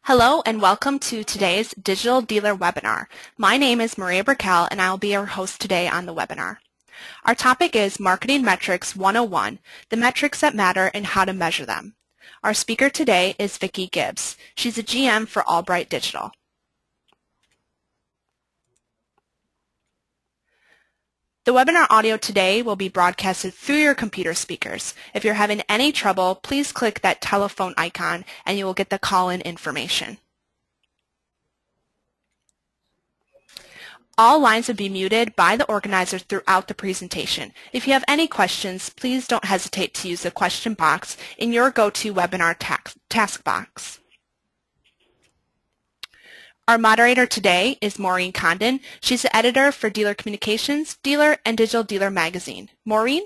Hello and welcome to today's Digital Dealer webinar. My name is Maria Brickell and I will be your host today on the webinar. Our topic is Marketing Metrics 101, the metrics that matter and how to measure them. Our speaker today is Vickie Gibbs. She's a GM for Albright Digtial. The webinar audio today will be broadcasted through your computer speakers. If you're having any trouble, please click that telephone icon and you will get the call-in information. All lines will be muted by the organizer throughout the presentation. If you have any questions, please don't hesitate to use the question box in your GoToWebinar task box. Our moderator today is Maureen Condon. She's the editor for Dealer Communications, Dealer, and Digital Dealer magazine. Maureen?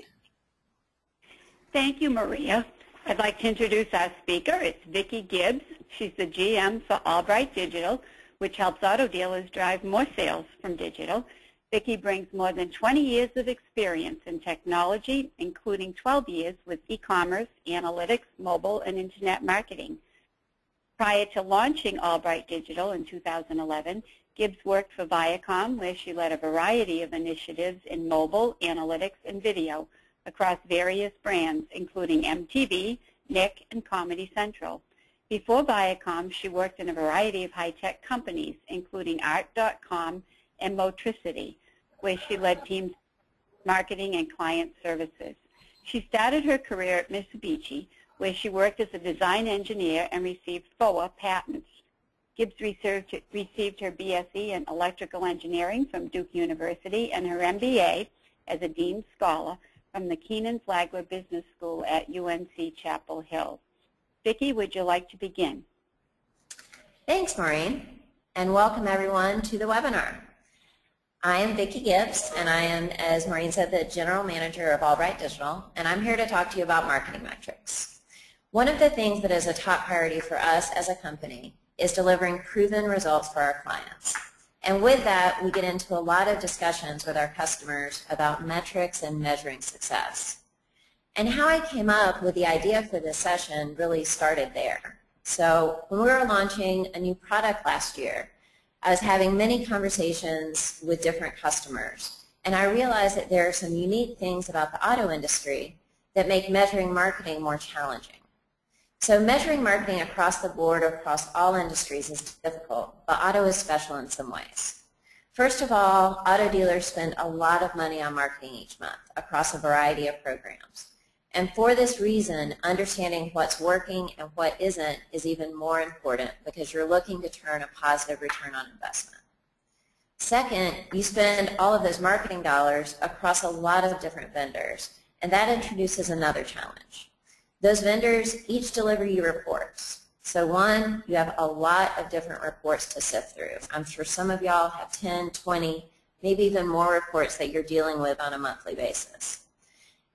Thank you, Maria. I'd like to introduce our speaker. It's Vickie Gibbs. She's the GM for Albright Digtial, which helps auto dealers drive more sales from digital. Vickie brings more than 20 years of experience in technology, including 12 years with e-commerce, analytics, mobile, and internet marketing. Prior to launching Albright Digtial in 2011, Gibbs worked for Viacom, where she led a variety of initiatives in mobile, analytics, and video across various brands, including MTV, Nick, and Comedy Central. Before Viacom, she worked in a variety of high-tech companies, including Art.com and Motricity, where she led teams marketing and client services. She started her career at Mitsubishi, where she worked as a design engineer and received FOA patents. Gibbs received her BSc in electrical engineering from Duke University and her MBA as a Dean Scholar from the Keenan-Flagler Business School at UNC Chapel Hill. Vickie, would you like to begin? Thanks, Maureen, and welcome everyone to the webinar. I am Vickie Gibbs, and I am, as Maureen said, the General Manager of Albright Digtial, and I'm here to talk to you about marketing metrics. One of the things that is a top priority for us as a company is delivering proven results for our clients. And with that, we get into a lot of discussions with our customers about metrics and measuring success. And how I came up with the idea for this session really started there. So when we were launching a new product last year, I was having many conversations with different customers. And I realized that there are some unique things about the auto industry that make measuring marketing more challenging. So measuring marketing across the board or across all industries is difficult, but auto is special in some ways. First of all, auto dealers spend a lot of money on marketing each month across a variety of programs. And for this reason, understanding what's working and what isn't is even more important because you're looking to turn a positive return on investment. Second, you spend all of those marketing dollars across a lot of different vendors, and that introduces another challenge. Those vendors each deliver you reports. So one, you have a lot of different reports to sift through. I'm sure some of y'all have 10, 20, maybe even more reports that you're dealing with on a monthly basis.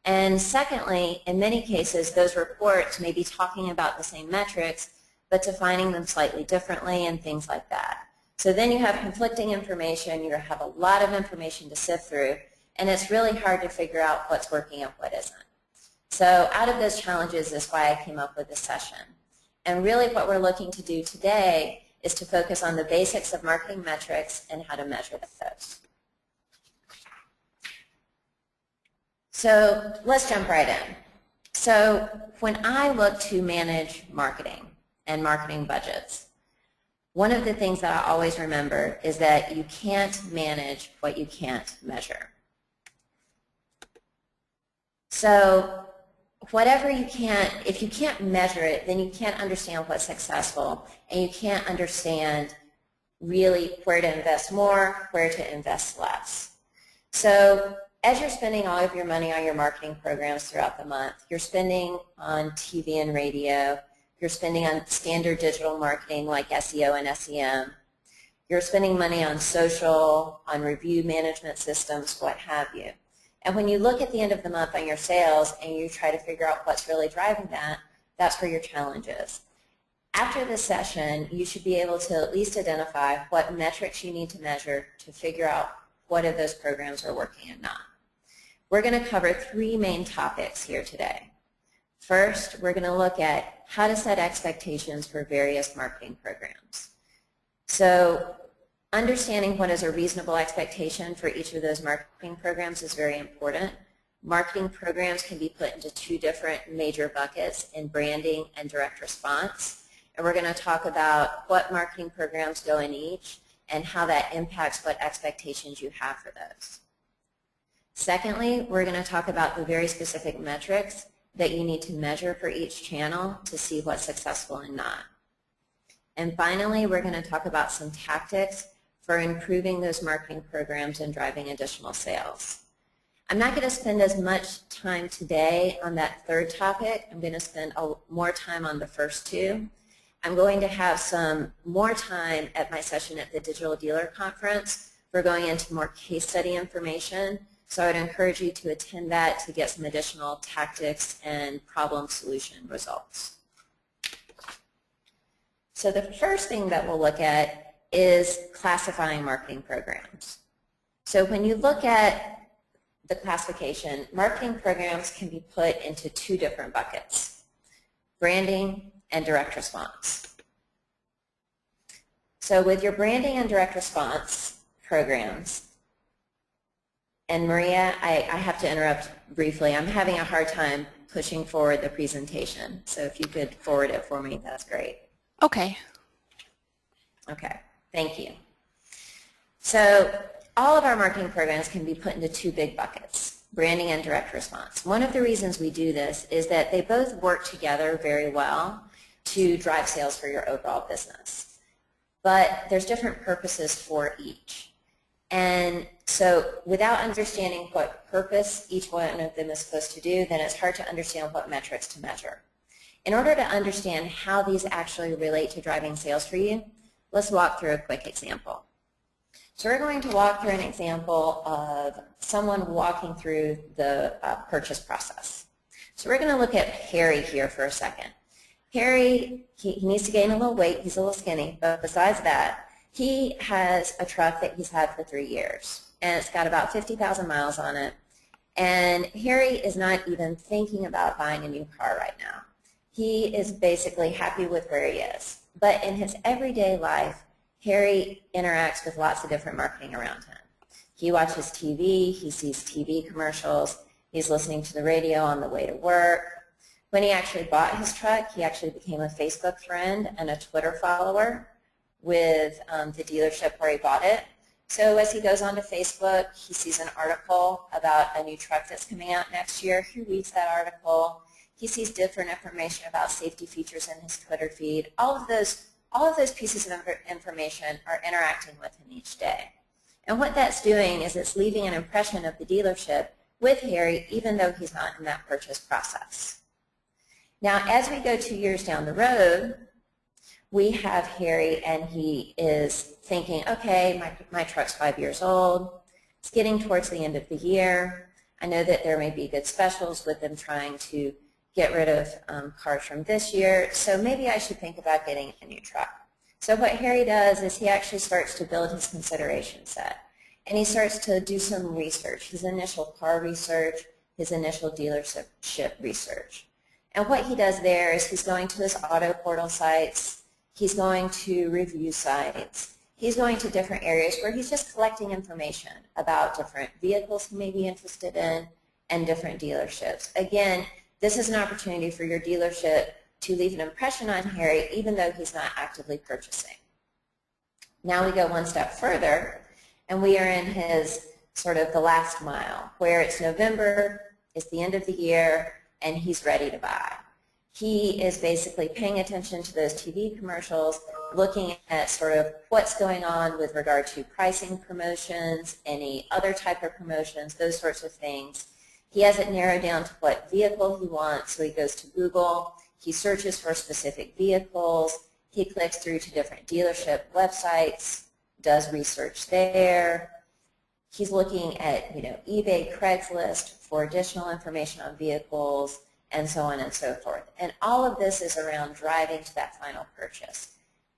And secondly, in many cases, those reports may be talking about the same metrics, but defining them slightly differently and things like that. So then you have conflicting information, you have a lot of information to sift through, and it's really hard to figure out what's working and what isn't. So out of those challenges is why I came up with this session. And really what we're looking to do today is to focus on the basics of marketing metrics and how to measure those. So let's jump right in. So when I look to manage marketing and marketing budgets, one of the things that I always remember is that you can't manage what you can't measure. So whatever you can't, if you can't measure it, then you can't understand what's successful, and you can't understand really where to invest more, where to invest less. So as you're spending all of your money on your marketing programs throughout the month, you're spending on TV and radio, you're spending on standard digital marketing like SEO and SEM, you're spending money on social, on review management systems, what have you. And when you look at the end of the month on your sales and you try to figure out what's really driving that, that's where your challenge is. After this session, you should be able to at least identify what metrics you need to measure to figure out what of those programs are working and not. We're going to cover three main topics here today. First, we're going to look at how to set expectations for various marketing programs. So understanding what is a reasonable expectation for each of those marketing programs is very important. Marketing programs can be put into two different major buckets in branding and direct response. And we're going to talk about what marketing programs go in each and how that impacts what expectations you have for those. Secondly, we're going to talk about the very specific metrics that you need to measure for each channel to see what's successful and not. And finally, we're going to talk about some tactics for improving those marketing programs and driving additional sales. I'm not going to spend as much time today on that third topic. I'm going to spend more time on the first two. I'm going to have some more time at my session at the Digital Dealer Conference. We're going into more case study information, so I would encourage you to attend that to get some additional tactics and problem solution results. So the first thing that we'll look at is classifying marketing programs. So when you look at the classification, marketing programs can be put into two different buckets, branding and direct response. So with your branding and direct response programs, and Maria, I have to interrupt briefly. I'm having a hard time pushing forward the presentation, so if you could forward it for me, that's great. Okay. Okay, thank you. So all of our marketing programs can be put into two big buckets, branding and direct response. One of the reasons we do this is that they both work together very well to drive sales for your overall business. But there's different purposes for each. And so without understanding what purpose each one of them is supposed to do, then it's hard to understand what metrics to measure. In order to understand how these actually relate to driving sales for you, let's walk through a quick example. So we're going to walk through an example of someone walking through the purchase process. So we're going to look at Harry here for a second. Harry, he needs to gain a little weight. He's a little skinny, but besides that, he has a truck that he's had for 3 years, and it's got about 50,000 miles on it. And Harry is not even thinking about buying a new car right now. He is basically happy with where he is. But in his everyday life, Harry interacts with lots of different marketing around him. He watches TV, he sees TV commercials, he's listening to the radio on the way to work. When he actually bought his truck, he actually became a Facebook friend and a Twitter follower with the dealership where he bought it. So as he goes onto Facebook, he sees an article about a new truck that's coming out next year. He reads that article. He sees different information about safety features in his Twitter feed. All of those pieces of information are interacting with him each day. And what that's doing is it's leaving an impression of the dealership with Harry, even though he's not in that purchase process. Now, as we go 2 years down the road, we have Harry, and he is thinking, okay, my truck's 5 years old. It's getting towards the end of the year. I know that there may be good specials with them trying to get rid of cars from this year, so maybe I should think about getting a new truck. So what Harry does is he actually starts to build his consideration set, and he starts to do some research, his initial car research, his initial dealership research. And what he does there is he's going to his auto portal sites, he's going to review sites, he's going to different areas where he's just collecting information about different vehicles he may be interested in and different dealerships. Again, this is an opportunity for your dealership to leave an impression on Harry even though he's not actively purchasing. Now we go one step further, and we are in his sort of the last mile, where it's November, it's the end of the year, and he's ready to buy. He is basically paying attention to those TV commercials, looking at sort of what's going on with regard to pricing promotions, any other type of promotions, those sorts of things. He has it narrowed down to what vehicle he wants, so he goes to Google, he searches for specific vehicles, he clicks through to different dealership websites, does research there. He's looking at eBay, Craigslist for additional information on vehicles, and so on and so forth. And all of this is around driving to that final purchase.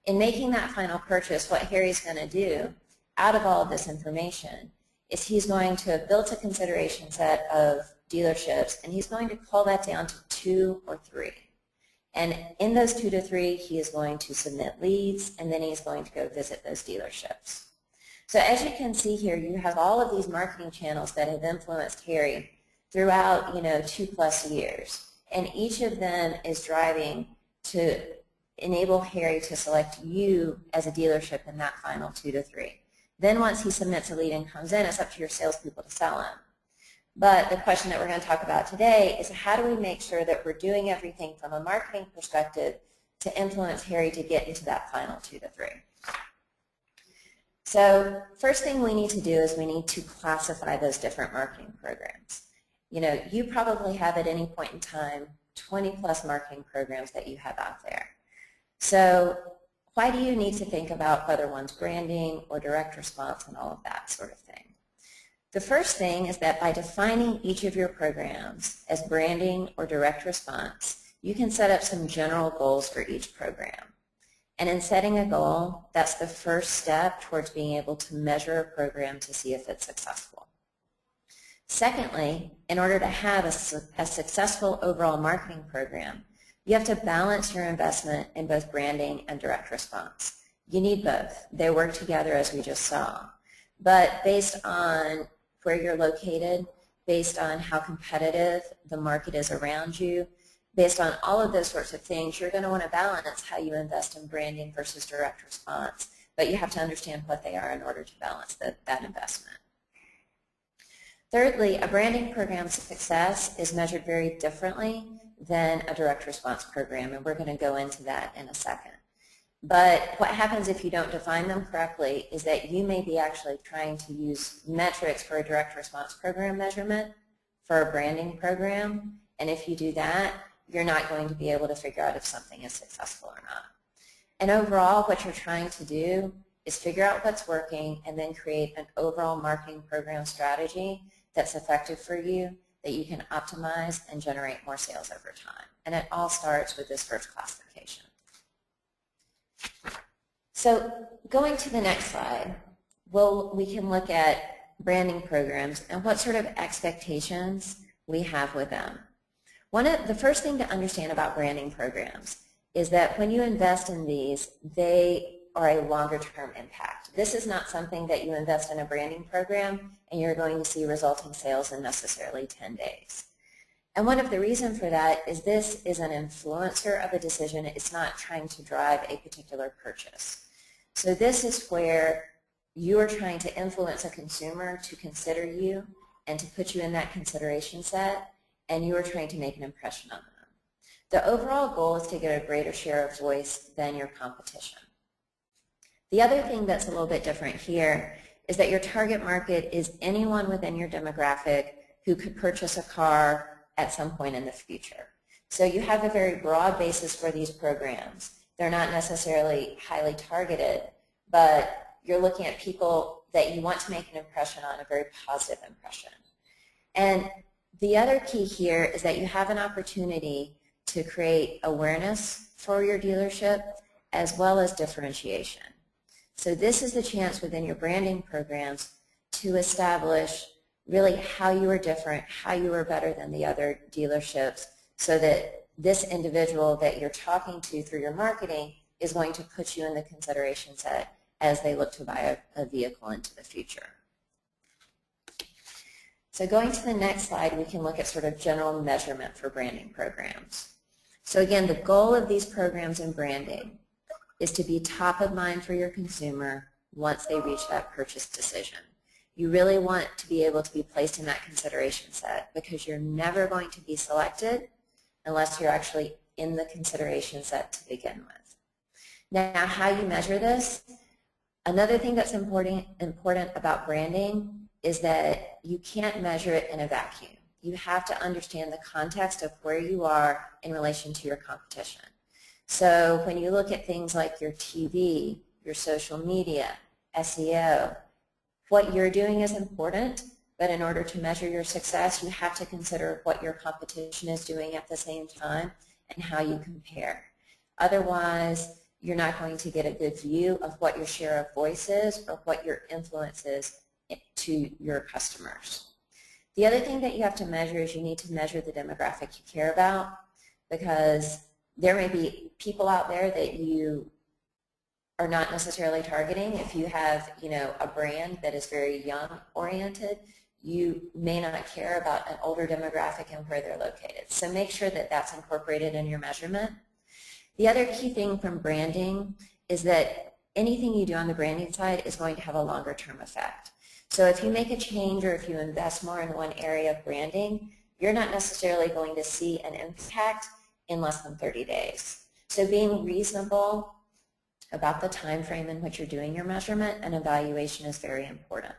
In making that final purchase, what Harry's going to do out of all of this information is he's going to have built a consideration set of dealerships, and he's going to cull that down to 2 or 3. And in those 2 to 3, he is going to submit leads, and then he's going to go visit those dealerships. So as you can see here, you have all of these marketing channels that have influenced Harry throughout, 2+ years. And each of them is driving to enable Harry to select you as a dealership in that final 2 to 3. Then once he submits a lead and comes in, it's up to your salespeople to sell him. But the question that we're going to talk about today is how do we make sure that we're doing everything from a marketing perspective to influence Harry to get into that final 2 to 3. So first thing we need to do is we need to classify those different marketing programs. You probably have at any point in time 20+ marketing programs that you have out there. So why do you need to think about whether one's branding or direct response and all of that sort of thing? The first thing is that by defining each of your programs as branding or direct response, you can set up some general goals for each program. And in setting a goal, that's the first step towards being able to measure a program to see if it's successful. Secondly, in order to have a successful overall marketing program, you have to balance your investment in both branding and direct response. You need both. They work together as we just saw. But based on where you're located, based on how competitive the market is around you, based on all of those sorts of things, you're going to want to balance how you invest in branding versus direct response. But you have to understand what they are in order to balance that investment. Thirdly, a branding program's success is measured very differently than a direct response program, and we're going to go into that in a second. But what happens if you don't define them correctly is that you may be actually trying to use metrics for a direct response program measurement for a branding program, and if you do that, you're not going to be able to figure out if something is successful or not. And overall, what you're trying to do is figure out what's working and then create an overall marketing program strategy that's effective for you, that you can optimize and generate more sales over time. And it all starts with this first classification. So going to the next slide, we can look at branding programs and what sort of expectations we have with them. The first thing to understand about branding programs is that when you invest in these, they are a longer-term impact. This is not something that you invest in a branding program and you're going to see resulting sales in necessarily 10 days. And one of the reasons for that is this is an influencer of a decision. It's not trying to drive a particular purchase. So this is where you are trying to influence a consumer to consider you and to put you in that consideration set, and you are trying to make an impression on them. The overall goal is to get a greater share of voice than your competition. The other thing that's a little bit different here is that your target market is anyone within your demographic who could purchase a car at some point in the future. So you have a very broad basis for these programs. They're not necessarily highly targeted, but you're looking at people that you want to make an impression on, a very positive impression. And the other key here is that you have an opportunity to create awareness for your dealership as well as differentiation. So this is the chance within your branding programs to establish really how you are different, how you are better than the other dealerships, so that this individual that you're talking to through your marketing is going to put you in the consideration set as they look to buy a vehicle into the future. So going to the next slide, we can look at sort of general measurement for branding programs. So again, the goal of these programs in branding is to be top of mind for your consumer once they reach that purchase decision. You really want to be able to be placed in that consideration set because you're never going to be selected unless you're actually in the consideration set to begin with. Now, how you measure this, another thing that's important about branding is that you can't measure it in a vacuum. You have to understand the context of where you are in relation to your competition. So when you look at things like your TV, your social media, SEO, what you're doing is important, but in order to measure your success, you have to consider what your competition is doing at the same time and how you compare. Otherwise, you're not going to get a good view of what your share of voice is or what your influence is to your customers. The other thing that you have to measure is you need to measure the demographic you care about, because there may be people out there that you are not necessarily targeting. If you have, a brand that is very young oriented, you may not care about an older demographic and where they're located. So make sure that that's incorporated in your measurement. The other key thing from branding is that anything you do on the branding side is going to have a longer term effect. So if you make a change or if you invest more in one area of branding, you're not necessarily going to see an impact in less than 30 days. So being reasonable about the time frame in which you're doing your measurement and evaluation is very important.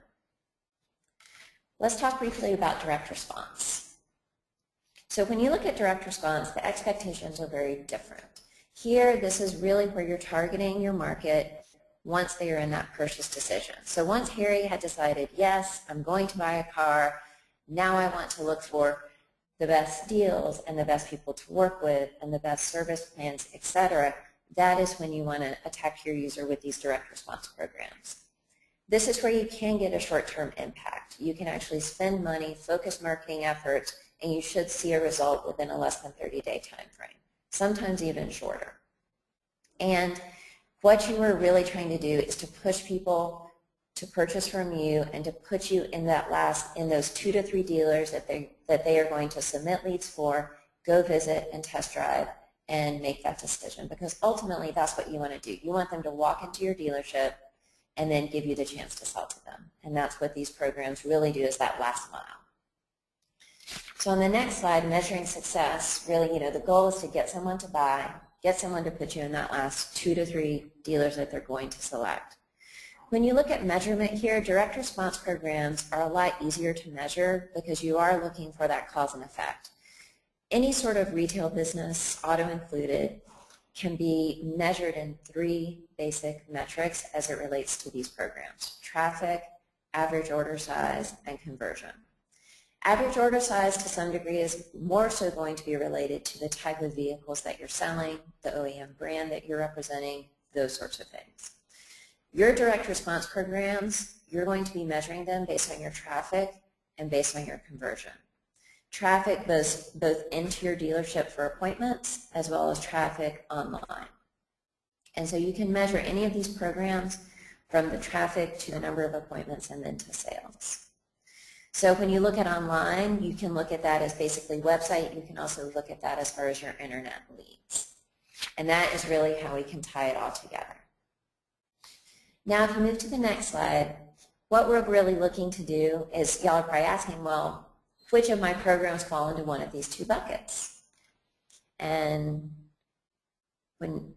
Let's talk briefly about direct response. So when you look at direct response, the expectations are very different. Here, this is really where you're targeting your market once they are in that purchase decision. So once Harry had decided, yes, I'm going to buy a car, now I want to look for the best deals and the best people to work with and the best service plans, etc., that is when you want to attack your user with these direct response programs. This is where you can get a short-term impact. You can actually spend money, focus marketing efforts, and you should see a result within a less than 30-day time frame, sometimes even shorter. And what you are really trying to do is to push people to purchase from you and to put you in those 2 to 3 dealers that they are going to submit leads for, go visit and test drive and make that decision, because ultimately that's what you want to do. You want them to walk into your dealership and then give you the chance to sell to them. And that's what these programs really do, is that last mile. So on the next slide, measuring success, really, the goal is to get someone to buy, get someone to put you in that last 2 to 3 dealers that they're going to select. When you look at measurement here, direct response programs are a lot easier to measure because you are looking for that cause and effect. Any sort of retail business, auto included, can be measured in 3 basic metrics as it relates to these programs: traffic, average order size, and conversion. Average order size to some degree is more so going to be related to the type of vehicles that you're selling, the OEM brand that you're representing, those sorts of things. Your direct response programs, you're going to be measuring them based on your traffic and based on your conversion. Traffic both into your dealership for appointments as well as traffic online. And so you can measure any of these programs from the traffic to the number of appointments and then to sales. So when you look at online, you can look at that as basically website. You can also look at that as far as your internet leads. And that is really how we can tie it all together. Now if you move to the next slide, what we're really looking to do is, y'all are probably asking, well, which of my programs fall into one of these 2 buckets? And when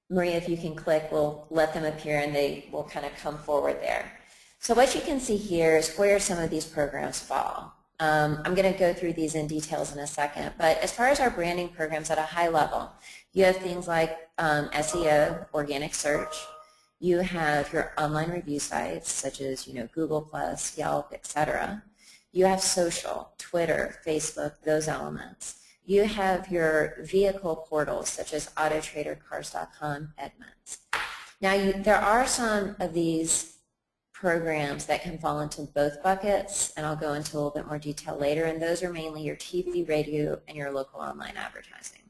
Maria, if you can click, we'll let them appear and they will kind of come forward there. So what you can see here is where some of these programs fall. I'm going to go through these in details in a second, but as far as our branding programs at a high level, you have things like SEO, organic search. You have your online review sites such as Google+, Yelp, etc. You have social, Twitter, Facebook, those elements. You have your vehicle portals such as AutoTrader, Cars.com, Edmunds. Now there are some of these programs that can fall into both buckets, and I'll go into a little bit more detail later, and those are mainly your TV, radio, and your local online advertising.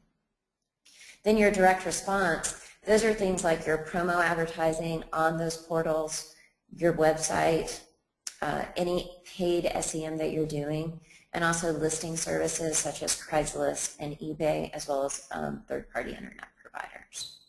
Then your direct response, those are things like your promo advertising on those portals, your website, any paid SEM that you're doing, and also listing services such as Craigslist and eBay, as well as third-party internet providers.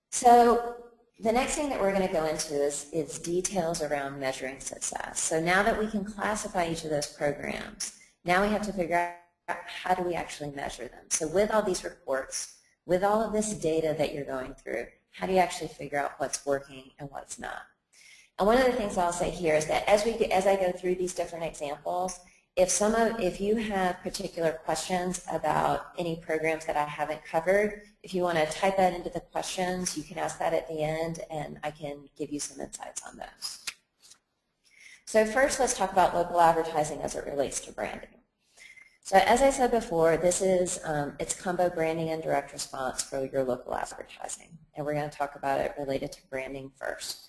So the next thing that we're going to go into is details around measuring success. So now that we can classify each of those programs, now we have to figure out how do we actually measure them. So with all these reports, with all of this data that you're going through, how do you actually figure out what's working and what's not? And one of the things I'll say here is that as I go through these different examples, if you have particular questions about any programs that I haven't covered, if you want to type that into the questions, you can ask that at the end, and I can give you some insights on those. So first, let's talk about local advertising as it relates to branding. So as I said before, this is it's combo branding and direct response for your local advertising, and we're going to talk about it related to branding first.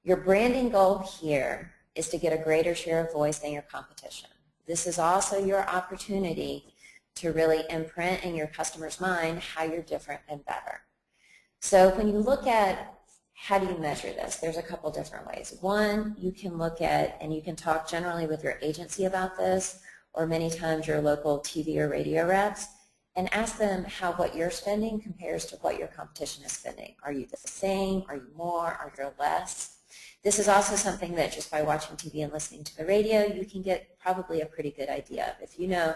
Your branding goal here is to get a greater share of voice than your competition. This is also your opportunity to really imprint in your customer's mind how you're different and better. So when you look at how do you measure this, there's a couple different ways. One, you can look at, and you can talk generally with your agency about this, or many times your local TV or radio reps, and ask them how what you're spending compares to what your competition is spending. Are you the same? Are you more? Are you less? This is also something that just by watching TV and listening to the radio, you can get probably a pretty good idea of. If you know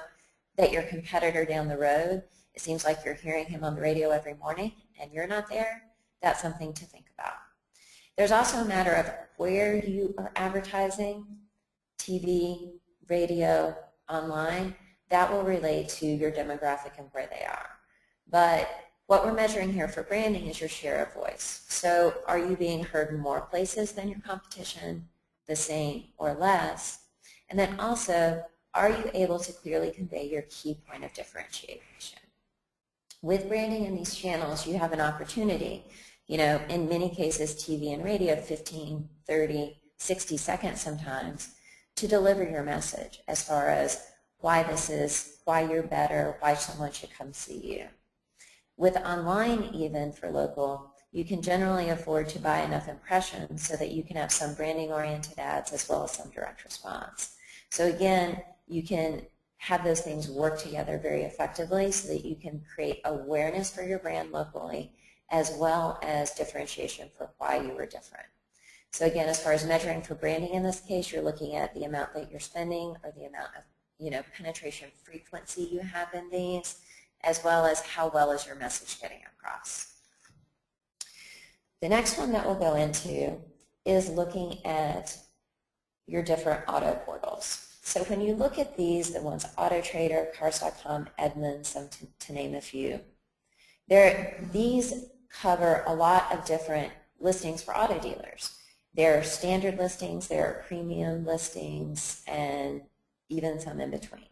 that your competitor down the road, it seems like you're hearing him on the radio every morning and you're not there, that's something to think about. There's also a matter of where you are advertising, TV, radio, online. That will relate to your demographic and where they are. But what we're measuring here for branding is your share of voice. So are you being heard in more places than your competition, the same, or less? And then also, are you able to clearly convey your key point of differentiation? With branding in these channels, you have an opportunity, in many cases, TV and radio, 15, 30, 60 seconds sometimes, to deliver your message as far as why this is, why you're better, why someone should come see you. With online, even for local, you can generally afford to buy enough impressions so that you can have some branding-oriented ads as well as some direct response. So again, you can have those things work together very effectively so that you can create awareness for your brand locally as well as differentiation for why you are different. So again, as far as measuring for branding in this case, you're looking at the amount that you're spending or the amount of penetration frequency you have in these, as well as how well is your message getting across. The next one that we'll go into is looking at your different auto portals. So when you look at these, the ones AutoTrader, Cars.com, Edmunds, to name a few, these cover a lot of different listings for auto dealers. There are standard listings, there are premium listings, and even some in between.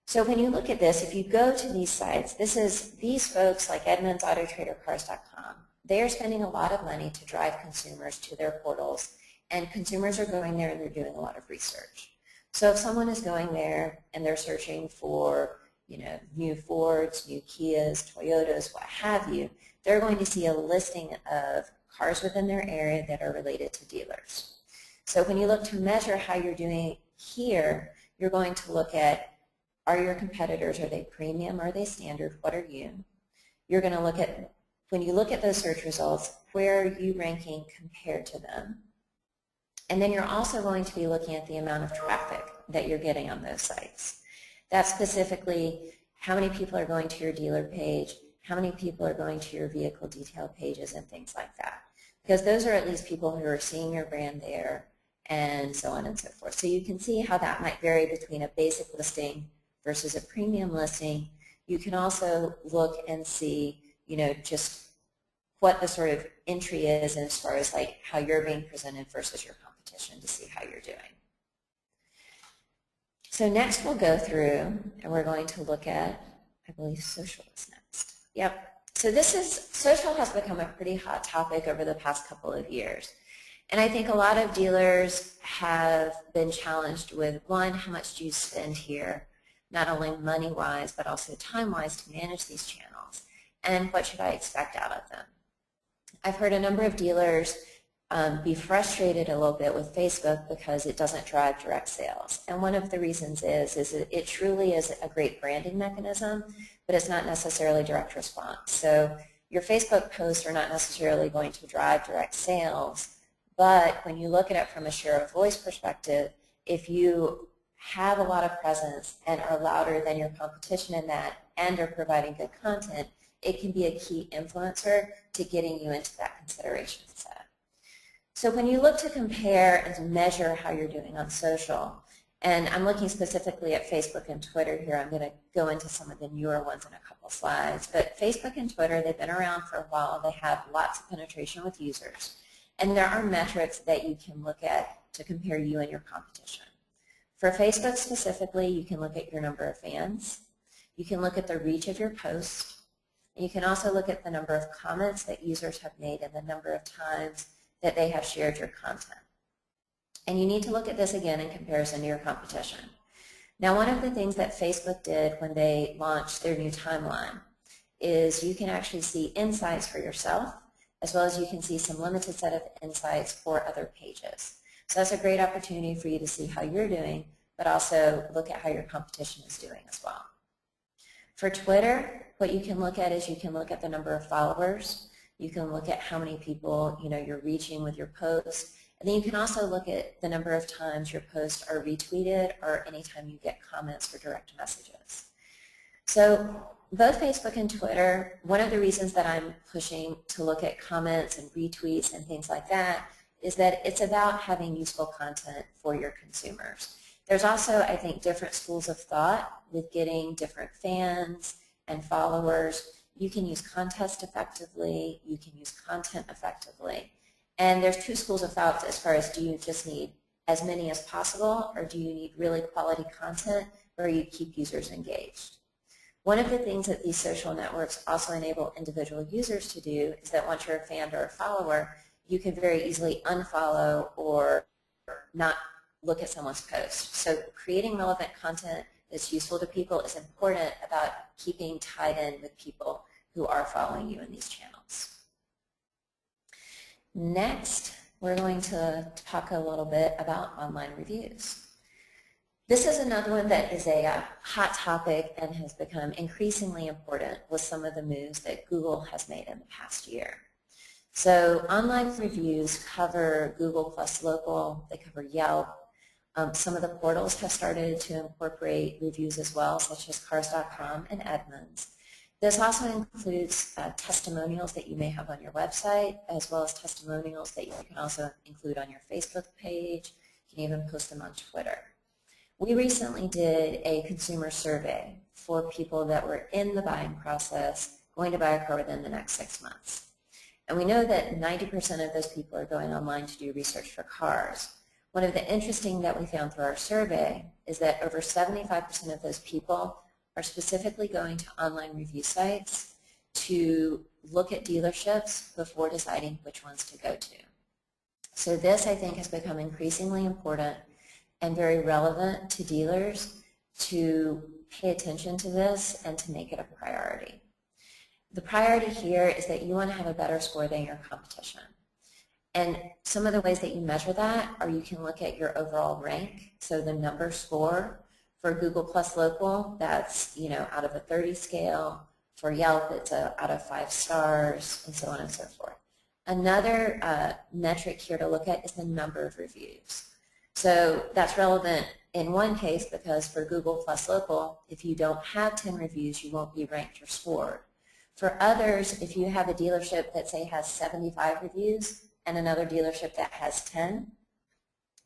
So when you look at this, if you go to these sites, these folks like Edmunds, AutoTrader, Cars.com, they are spending a lot of money to drive consumers to their portals, and consumers are going there and they're doing a lot of research. So if someone is going there and they're searching for new Fords, new Kias, Toyotas, what have you, they're going to see a listing of cars within their area that are related to dealers. So when you look to measure how you're doing here, you're going to look at, are your competitors, are they premium, are they standard, what are you? You're going to look at, when you look at those search results, where are you ranking compared to them? And then you're also going to be looking at the amount of traffic that you're getting on those sites. That's specifically how many people are going to your dealer page, how many people are going to your vehicle detail pages, and things like that. Because those are at least people who are seeing your brand there, and so on and so forth. So you can see how that might vary between a basic listing versus a premium listing. You can also look and see, just what the sort of entry is as far as like how you're being presented versus your competition to see how you're doing. So next we'll go through and we're going to look at, I believe social is next. Yep. So social has become a pretty hot topic over the past couple of years. And I think a lot of dealers have been challenged with, one, how much do you spend here, not only money-wise, but also time-wise to manage these channels, and what should I expect out of them? I've heard a number of dealers be frustrated a little bit with Facebook because it doesn't drive direct sales. And one of the reasons is that it truly is a great branding mechanism, but it's not necessarily direct response. So your Facebook posts are not necessarily going to drive direct sales, but when you look at it from a share of voice perspective, if you have a lot of presence and are louder than your competition in that and are providing good content, it can be a key influencer to getting you into that consideration set. So when you look to compare and measure how you're doing on social, and I'm looking specifically at Facebook and Twitter here. I'm going to go into some of the newer ones in a couple slides. But Facebook and Twitter, they've been around for a while. They have lots of penetration with users. And there are metrics that you can look at to compare you and your competition. For Facebook specifically, you can look at your number of fans. You can look at the reach of your post. And you can also look at the number of comments that users have made and the number of times that they have shared your content. And you need to look at this again in comparison to your competition. Now, one of the things that Facebook did when they launched their new timeline is you can actually see insights for yourself, as well as you can see some limited set of insights for other pages. So that's a great opportunity for you to see how you're doing, but also look at how your competition is doing as well. For Twitter, what you can look at is you can look at the number of followers. You can look at how many people you're reaching with your posts. And then you can also look at the number of times your posts are retweeted or anytime you get comments or direct messages. So both Facebook and Twitter, one of the reasons that I'm pushing to look at comments and retweets and things like that is that it's about having useful content for your consumers. There's also, I think, different schools of thought with getting different fans and followers. You can use contests effectively. You can use content effectively. And there's two schools of thought as far as do you just need as many as possible, or do you need really quality content where you keep users engaged? One of the things that these social networks also enable individual users to do is that once you're a fan or a follower, you can very easily unfollow or not look at someone's post. So creating relevant content that's useful to people is important about keeping tied in with people who are following you in these channels. Next, we're going to talk a little bit about online reviews. This is another one that is a hot topic and has become increasingly important with some of the moves that Google has made in the past year. So online reviews cover Google plus local, they cover Yelp. Some of the portals have started to incorporate reviews as well, such as Cars.com and Edmunds. This also includes testimonials that you may have on your website, as well as testimonials that you can also include on your Facebook page. You can even post them on Twitter. We recently did a consumer survey for people that were in the buying process, going to buy a car within the next 6 months. And we know that 90% of those people are going online to do research for cars. One of the interesting that we found through our survey is that over 75% of those people are specifically going to online review sites to look at dealerships before deciding which ones to go to. So this, I think, has become increasingly important and very relevant to dealers to pay attention to this and to make it a priority. The priority here is that you want to have a better score than your competition. And some of the ways that you measure that are you can look at your overall rank, so the number score. For Google plus local, that's out of a 30 scale. For Yelp, it's out of 5 stars, and so on and so forth. Another metric here to look at is the number of reviews. So that's relevant in one case because for Google plus local, if you don't have 10 reviews, you won't be ranked or scored. For others, if you have a dealership that, say, has 75 reviews and another dealership that has 10,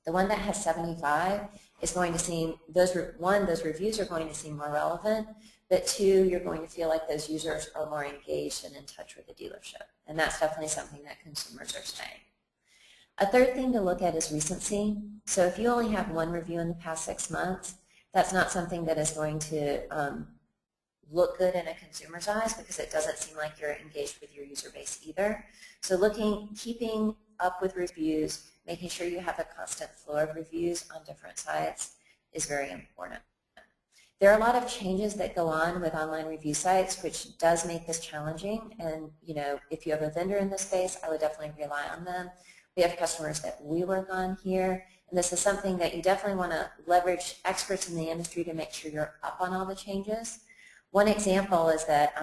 the one that has 75 is going to seem, those reviews are going to seem more relevant, but two, you're going to feel like those users are more engaged and in touch with the dealership. And that's definitely something that consumers are saying. A third thing to look at is recency. So if you only have one review in the past 6 months, that's not something that is going to look good in a consumer's eyes because it doesn't seem like you're engaged with your user base either. So keeping up with reviews, making sure you have a constant flow of reviews on different sites is very important. There are a lot of changes that go on with online review sites, which does make this challenging. And if you have a vendor in this space, I would definitely rely on them. We have customers that we work on here, and this is something that you definitely want to leverage experts in the industry to make sure you're up on all the changes. One example is that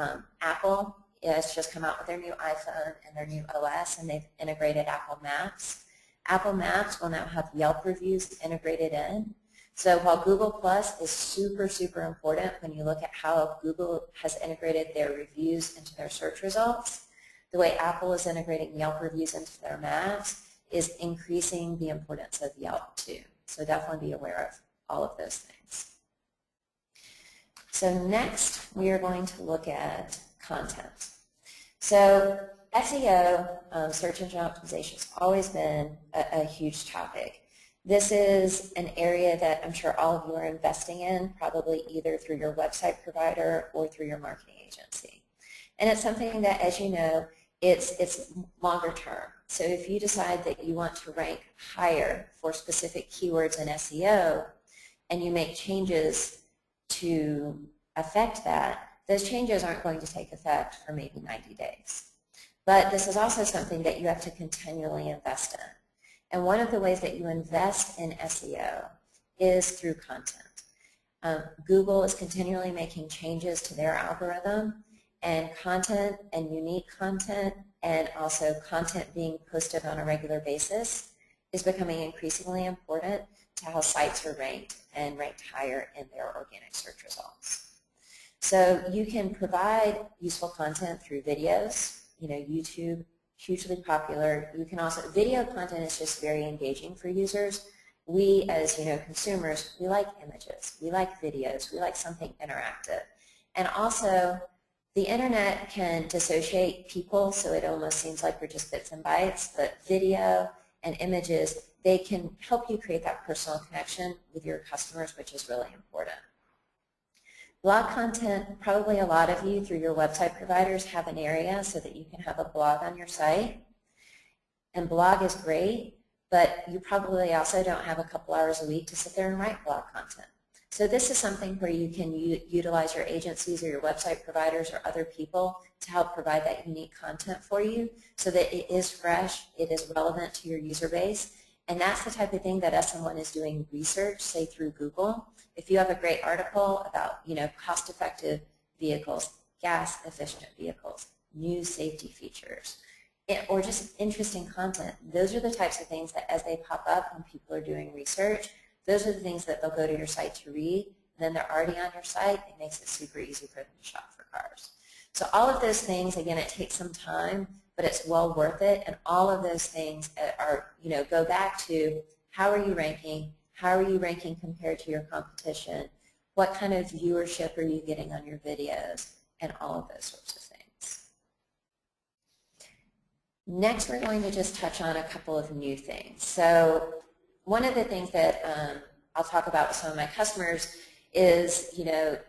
Apple has just come out with their new iPhone and their new OS, and they've integrated Apple Maps. Apple Maps will now have Yelp reviews integrated in. So while Google Plus is super, super important when you look at how Google has integrated their reviews into their search results, the way Apple is integrating Yelp reviews into their maps is increasing the importance of Yelp too. So definitely be aware of all of those things. So next, we are going to look at content. So SEO, search engine optimization, has always been a huge topic. This is an area that I'm sure all of you are investing in, probably either through your website provider or through your marketing agency. And it's something that, as you know, it's longer term. So if you decide that you want to rank higher for specific keywords in SEO and you make changes to affect that, those changes aren't going to take effect for maybe 90 days. But this is also something that you have to continually invest in. And one of the ways that you invest in SEO is through content. Google is continually making changes to their algorithm, and content and unique content and also content being posted on a regular basis is becoming increasingly important to how sites are ranked and ranked higher in their organic search results. So you can provide useful content through videos. YouTube, hugely popular. You can also, video content is just very engaging for users. We, as consumers, we like images, we like videos, we like something interactive. And also, the internet can dissociate people, so it almost seems like we're just bits and bytes, but video and images, they can help you create that personal connection with your customers, which is really important. Blog content, probably a lot of you through your website providers have an area so that you can have a blog on your site. And blog is great, but you probably also don't have a couple hours a week to sit there and write blog content. So this is something where you can utilize your agencies or your website providers or other people to help provide that unique content for you so that it is fresh, it is relevant to your user base. And that's the type of thing that someone is doing research, say through Google. If you have a great article about, cost-effective vehicles, gas-efficient vehicles, new safety features, or just interesting content, those are the types of things that as they pop up when people are doing research, those are the things that they'll go to your site to read, and then they're already on your site. It makes it super easy for them to shop for cars. So all of those things, again, it takes some time, but it's well worth it, and all of those things are, go back to how are you ranking, how are you ranking compared to your competition, what kind of viewership are you getting on your videos, and all of those sorts of things. Next, we're going to just touch on a couple of new things. So one of the things that I'll talk about with some of my customers is, the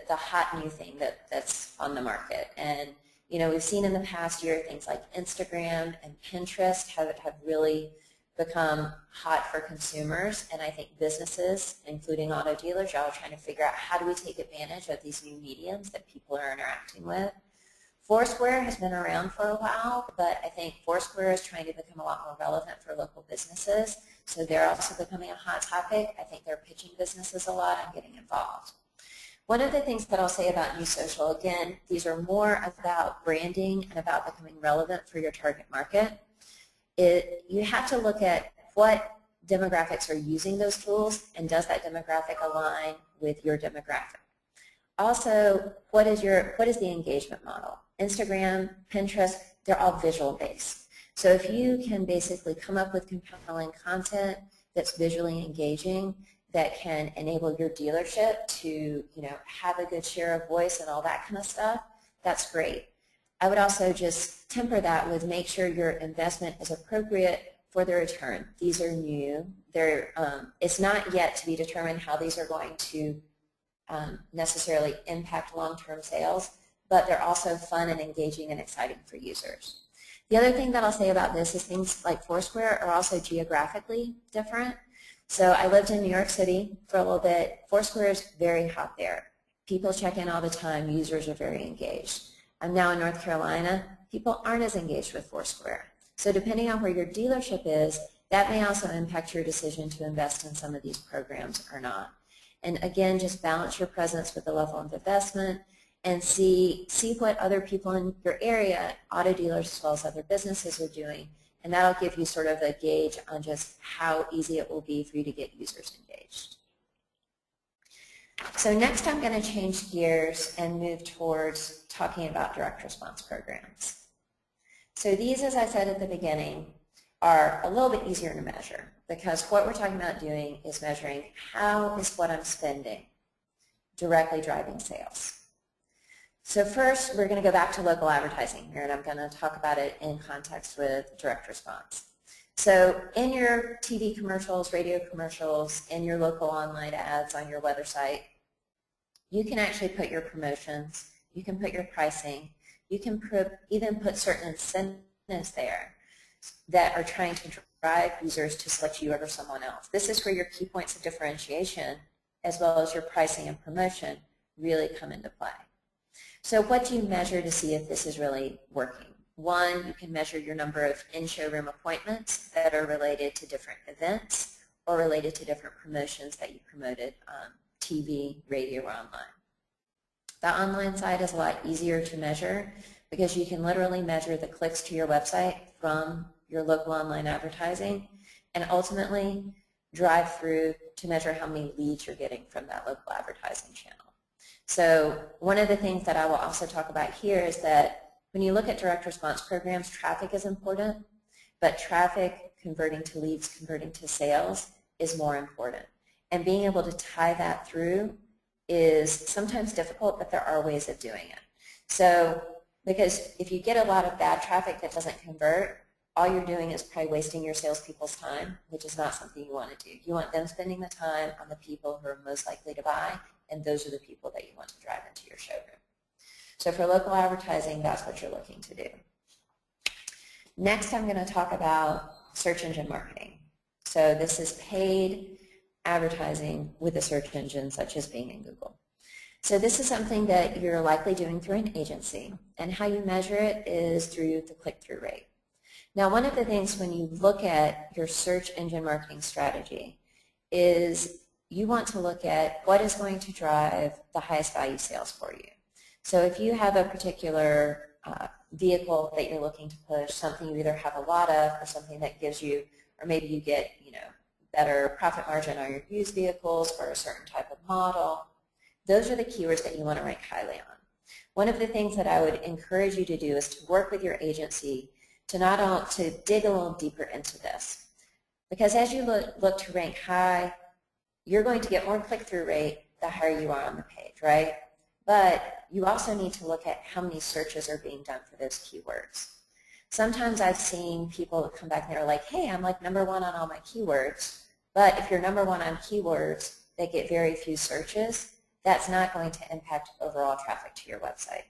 hot new thing that's on the market. And, we've seen in the past year things like Instagram and Pinterest have really become hot for consumers, and I think businesses, including auto dealers, are all trying to figure out how do we take advantage of these new mediums that people are interacting with. Foursquare has been around for a while, but I think Foursquare is trying to become a lot more relevant for local businesses, so they're also becoming a hot topic. I think they're pitching businesses a lot and getting involved. One of the things that I'll say about new social, again, these are more about branding and about becoming relevant for your target market. You have to look at what demographics are using those tools, and does that demographic align with your demographic. Also, what is the engagement model? Instagram, Pinterest, they're all visual based. So if you can basically come up with compelling content that's visually engaging, that can enable your dealership to have a good share of voice and all that kind of stuff, that's great. I would also just temper that with make sure your investment is appropriate for the return. These are new. It's not yet to be determined how these are going to necessarily impact long-term sales, but they're also fun and engaging and exciting for users. The other thing that I'll say about this is things like Foursquare are also geographically different. So I lived in New York City for a little bit. Foursquare is very hot there. People check in all the time. Users are very engaged. I'm now in North Carolina. People aren't as engaged with Foursquare. So depending on where your dealership is, that may also impact your decision to invest in some of these programs or not. And again, just balance your presence with the level of investment and see what other people in your area, auto dealers as well as other businesses, are doing. And that'll give you sort of a gauge on just how easy it will be for you to get users engaged. So next I'm going to change gears and move towards talking about direct response programs. So these, as I said at the beginning, are a little bit easier to measure, because what we're talking about doing is measuring how is what I'm spending directly driving sales. So first, we're going to go back to local advertising here, and I'm going to talk about it in context with direct response. So in your TV commercials, radio commercials, in your local online ads on your website, you can actually put your promotions, you can put your pricing, You can even put certain incentives there that are trying to drive users to select you over someone else. This is where your key points of differentiation, as well as your pricing and promotion, really come into play. So what do you measure to see if this is really working? One, you can measure your number of in-showroom appointments that are related to different events or related to different promotions that you promoted on TV, radio, or online. The online side is a lot easier to measure because you can literally measure the clicks to your website from your local online advertising and ultimately drive through to measure how many leads you're getting from that local advertising channel. So one of the things that I will also talk about here is that when you look at direct response programs, traffic is important, but traffic converting to leads, converting to sales is more important. And being able to tie that through is sometimes difficult, but there are ways of doing it. So, because if you get a lot of bad traffic that doesn't convert, all you're doing is probably wasting your salespeople's time, which is not something you want to do. You want them spending the time on the people who are most likely to buy, and those are the people that you want to drive into your showroom. So for local advertising, that's what you're looking to do. Next, I'm going to talk about search engine marketing. So this is paid advertising with a search engine such as Bing and Google. So this is something that you're likely doing through an agency, and how you measure it is through the click-through rate. Now, one of the things when you look at your search engine marketing strategy is you want to look at what is going to drive the highest value sales for you. So if you have a particular vehicle that you're looking to push, something you either have a lot of or something that gives you, or maybe you get, better profit margin on your used vehicles or a certain type of model, those are the keywords that you want to rank highly on. One of the things that I would encourage you to do is to work with your agency to dig a little deeper into this. Because as you look to rank high, you're going to get more click-through rate the higher you are on the page, right? But you also need to look at how many searches are being done for those keywords. Sometimes I've seen people come back and they're like, hey, I'm like #1 on all my keywords. But if you're #1 on keywords that get very few searches, that's not going to impact overall traffic to your website.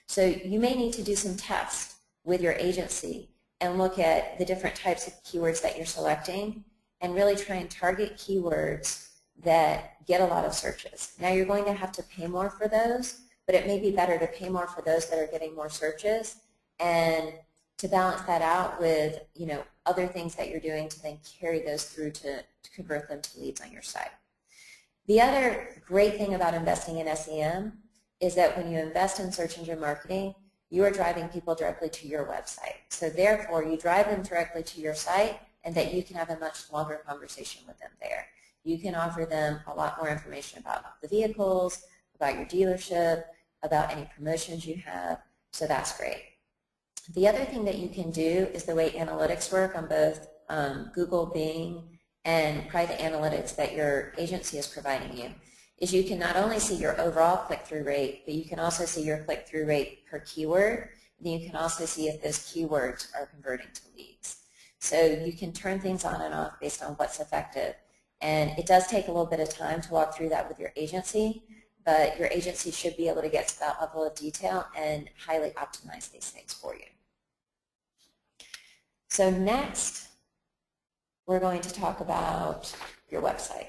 So you may need to do some tests with your agency and look at the different types of keywords that you're selecting and really try and target keywords that get a lot of searches. Now you're going to have to pay more for those, but it may be better to pay more for those that are getting more searches and to balance that out with other things that you're doing to then carry those through to convert them to leads on your site. The other great thing about investing in SEM is that when you invest in search engine marketing, you are driving people directly to your website. So therefore, you drive them directly to your site and that you can have a much longer conversation with them there. You can offer them a lot more information about the vehicles, about your dealership, about any promotions you have, so that's great. The other thing that you can do is the way analytics work on both Google, Bing, and private analytics that your agency is providing you, is you can not only see your overall click-through rate, but you can also see your click-through rate per keyword, and you can also see if those keywords are converting to leads. So you can turn things on and off based on what's effective. And it does take a little bit of time to walk through that with your agency, but your agency should be able to get to that level of detail and highly optimize these things for you. So next, we're going to talk about your website.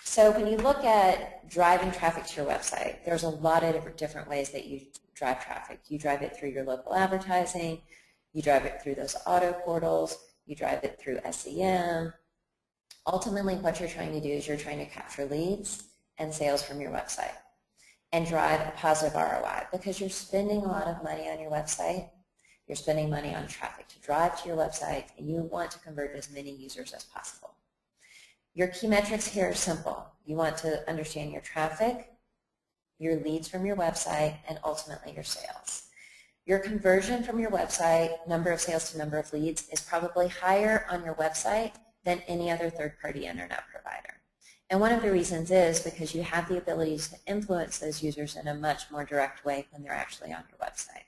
So when you look at driving traffic to your website, there's a lot of different ways that you drive traffic. You drive it through your local advertising, you drive it through those auto portals, you drive it through SEM. Ultimately, what you're trying to do is you're trying to capture leads and sales from your website and drive a positive ROI because you're spending a lot of money on your website. You're spending money on traffic to drive to your website, and you want to convert as many users as possible. Your key metrics here are simple. You want to understand your traffic, your leads from your website, and ultimately your sales. Your conversion from your website, number of sales to number of leads, is probably higher on your website than any other third-party internet provider. And one of the reasons is because you have the ability to influence those users in a much more direct way when they're actually on your website.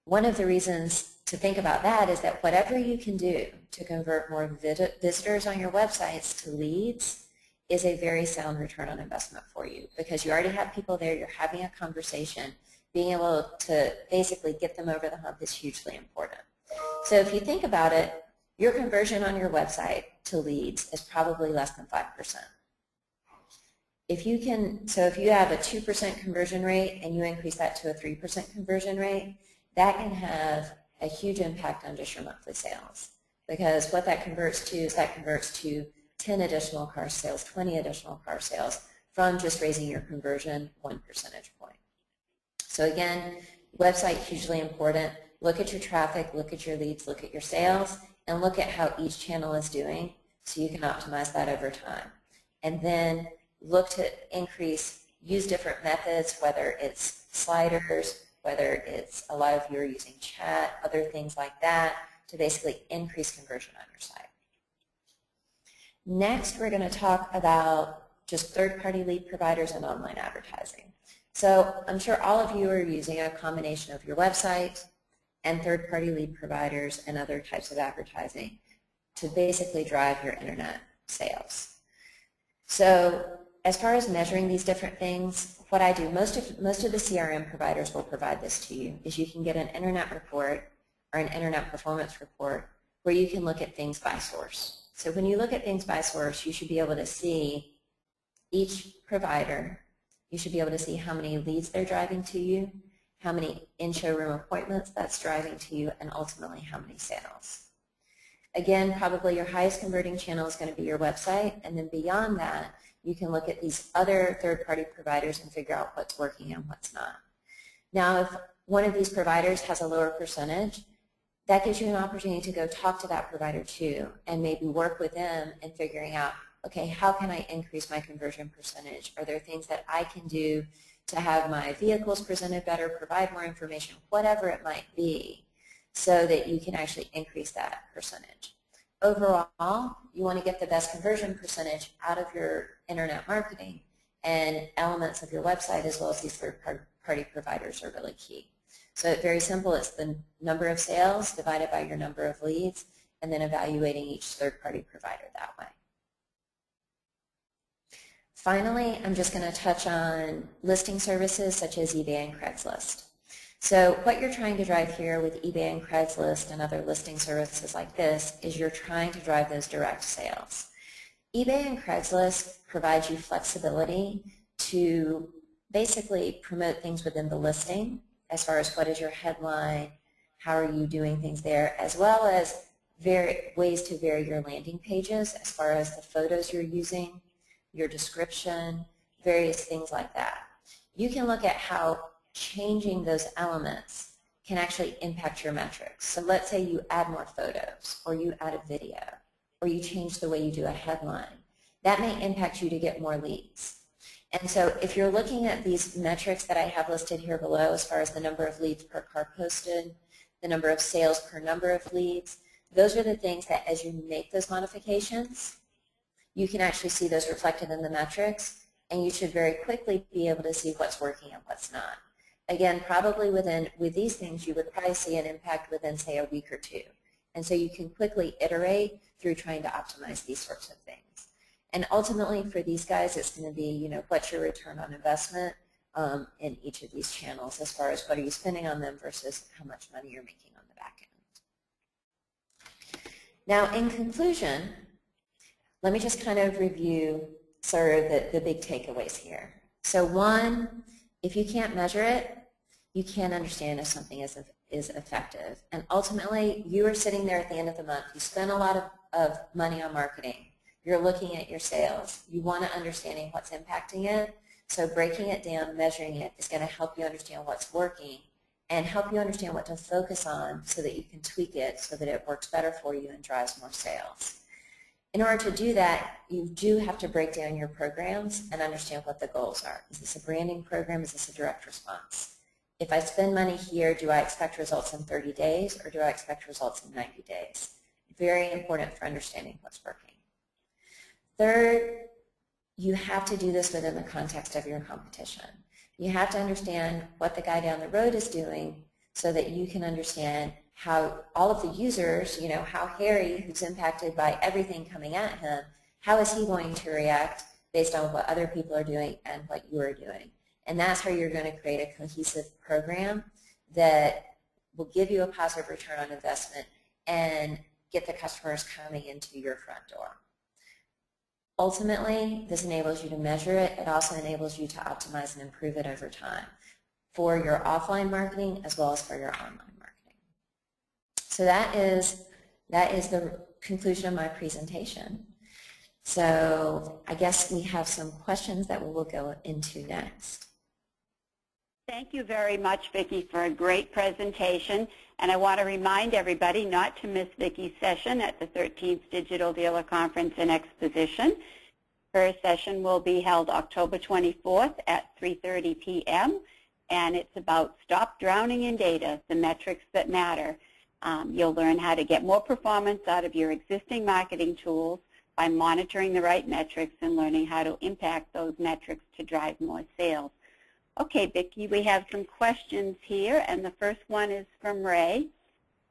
One of the reasons to think about that is that whatever you can do to convert more visitors on your websites to leads is a very sound return on investment for you because you already have people there, you're having a conversation. being able to basically get them over the hump is hugely important. So if you think about it, your conversion on your website to leads is probably less than 5%. If you have a 2% conversion rate and you increase that to a 3% conversion rate, that can have a huge impact on just your monthly sales. Because what that converts to is 10 additional car sales, 20 additional car sales from just raising your conversion 1 percentage point. So again, website hugely important. Look at your traffic, look at your leads, look at your sales, and look at how each channel is doing so you can optimize that over time. And then look to use different methods, whether it's sliders, whether it's a lot of you are using chat, other things like that, to basically increase conversion on your site. Next, we're going to talk about just third-party lead providers and online advertising. So I'm sure all of you are using a combination of your website and third-party lead providers and other types of advertising to basically drive your internet sales. So as far as measuring these different things, what I do, most of the CRM providers will provide this to you, is you can get an internet report or an internet performance report where you can look at things by source. So when you look at things by source, you should be able to see each provider. You should be able to see how many leads they're driving to you, how many in-showroom appointments that's driving to you, and ultimately how many sales. Again, probably your highest converting channel is going to be your website, and then beyond that, you can look at these other third-party providers and figure out what's working and what's not. Now, if one of these providers has a lower percentage, that gives you an opportunity to go talk to that provider too and maybe work with them in figuring out, okay, how can I increase my conversion percentage? Are there things that I can do to have my vehicles presented better, provide more information, whatever it might be, so that you can actually increase that percentage. Overall, you want to get the best conversion percentage out of your internet marketing, and elements of your website as well as these third-party providers are really key. So it's very simple. It's the number of sales divided by your number of leads, and then evaluating each third-party provider that way. Finally, I'm just going to touch on listing services such as eBay and Craigslist. So what you're trying to drive here with eBay and Craigslist and other listing services like this is you're trying to drive those direct sales. eBay and Craigslist provide you flexibility to basically promote things within the listing, as far as what is your headline, how are you doing things there, as well as ways to vary your landing pages as far as the photos you're using, your description, various things like that. You can look at how changing those elements can actually impact your metrics. So let's say you add more photos, or you add a video, or you change the way you do a headline. That may impact you to get more leads. And so if you're looking at these metrics that I have listed here below, as far as the number of leads per car posted, the number of sales per number of leads, those are the things that as you make those modifications, you can actually see those reflected in the metrics, and you should very quickly be able to see what's working and what's not. Again, probably with these things, you would probably see an impact within, say, a week or two. And so you can quickly iterate through trying to optimize these sorts of things. And ultimately, for these guys, it's going to be, what's your return on investment in each of these channels, as far as what are you spending on them versus how much money you're making on the back end. Now, in conclusion, let me just kind of review sort of the big takeaways here. So one, if you can't measure it, you can't understand if something is effective. And ultimately, you are sitting there at the end of the month. You spend a lot of money on marketing. You're looking at your sales. You want to understand what's impacting it. So breaking it down, measuring it is going to help you understand what's working and help you understand what to focus on so that you can tweak it so that it works better for you and drives more sales. In order to do that, you do have to break down your programs and understand what the goals are. Is this a branding program? Is this a direct response? If I spend money here, do I expect results in 30 days or do I expect results in 90 days? Very important for understanding what's working. Third, you have to do this within the context of your competition. You have to understand what the guy down the road is doing so that you can understand how all of the users, how Harry, who's impacted by everything coming at him, how is he going to react based on what other people are doing and what you are doing. And that's how you're going to create a cohesive program that will give you a positive return on investment and get the customers coming into your front door. Ultimately, this enables you to measure it. It also enables you to optimize and improve it over time for your offline marketing as well as for your online marketing. So that is the conclusion of my presentation. So I guess we have some questions that we will go into next. Thank you very much, Vickie, for a great presentation. And I want to remind everybody not to miss Vickie's session at the 13th Digital Dealer Conference and Exposition. Her session will be held October 24th at 3:30 p.m. And it's about Stop Drowning in Data, the metrics that matter. You'll learn how to get more performance out of your existing marketing tools by monitoring the right metrics and learning how to impact those metrics to drive more sales. Okay, Vickie, we have some questions here, and the first one is from Ray.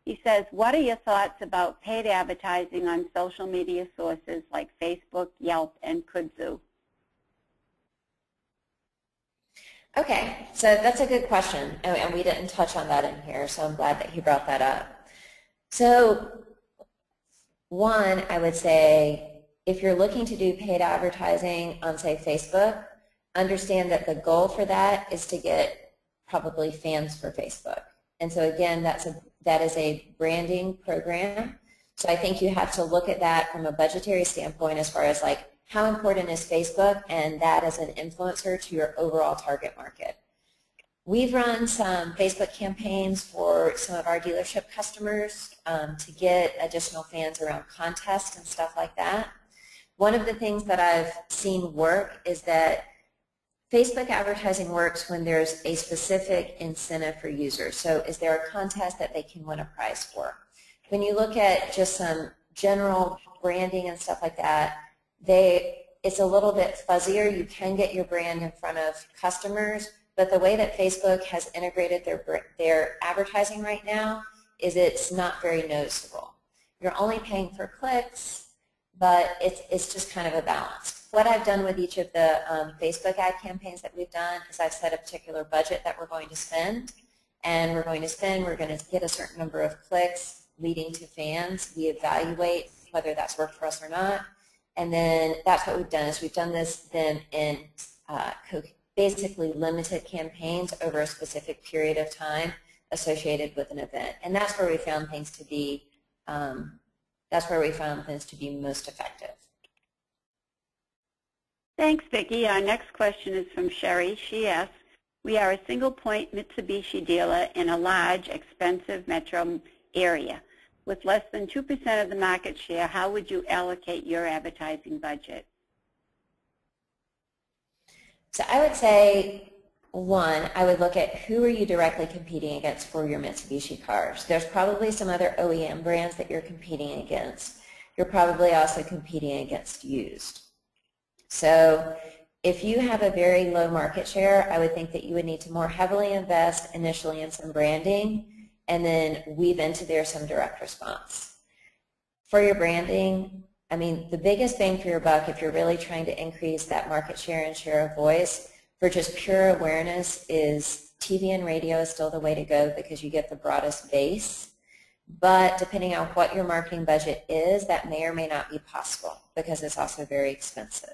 He says, what are your thoughts about paid advertising on social media sources like Facebook, Yelp, and Kudzu? Okay, so that's a good question, and we didn't touch on that in here, so I'm glad that he brought that up. So, one, I would say, if you're looking to do paid advertising on, say, Facebook, understand that the goal for that is to get probably fans for Facebook. And so again, that is a branding program. So I think you have to look at that from a budgetary standpoint as far as like how important is Facebook and that as an influencer to your overall target market. We've run some Facebook campaigns for some of our dealership customers to get additional fans around contests and stuff like that. One of the things that I've seen work is that Facebook advertising works when there's a specific incentive for users. So is there a contest that they can win a prize for? When you look at just some general branding and stuff like that, it's a little bit fuzzier. You can get your brand in front of customers, but the way that Facebook has integrated their advertising right now is it's not very noticeable. You're only paying for clicks, but it's just kind of a balance. What I've done with each of the Facebook ad campaigns that we've done is I've set a particular budget that we're going to spend, and we're going to get a certain number of clicks leading to fans. We evaluate whether that's worked for us or not, and then that's what we've done is we've done this then in basically limited campaigns over a specific period of time associated with an event, and that's where we found things to be most effective. Thanks, Vickie. Our next question is from Sherry. She asks, we are a single-point Mitsubishi dealer in a large, expensive metro area. With less than 2% of the market share, how would you allocate your advertising budget? So I would say, one, I would look at who are you directly competing against for your Mitsubishi cars. There's probably some other OEM brands that you're competing against. You're probably also competing against used. So if you have a very low market share, I would think that you would need to more heavily invest initially in some branding and then weave into there some direct response. For your branding, I mean, the biggest bang for your buck if you're really trying to increase that market share and share of voice for just pure awareness is TV and radio is still the way to go because you get the broadest base. But depending on what your marketing budget is, that may or may not be possible because it's also very expensive.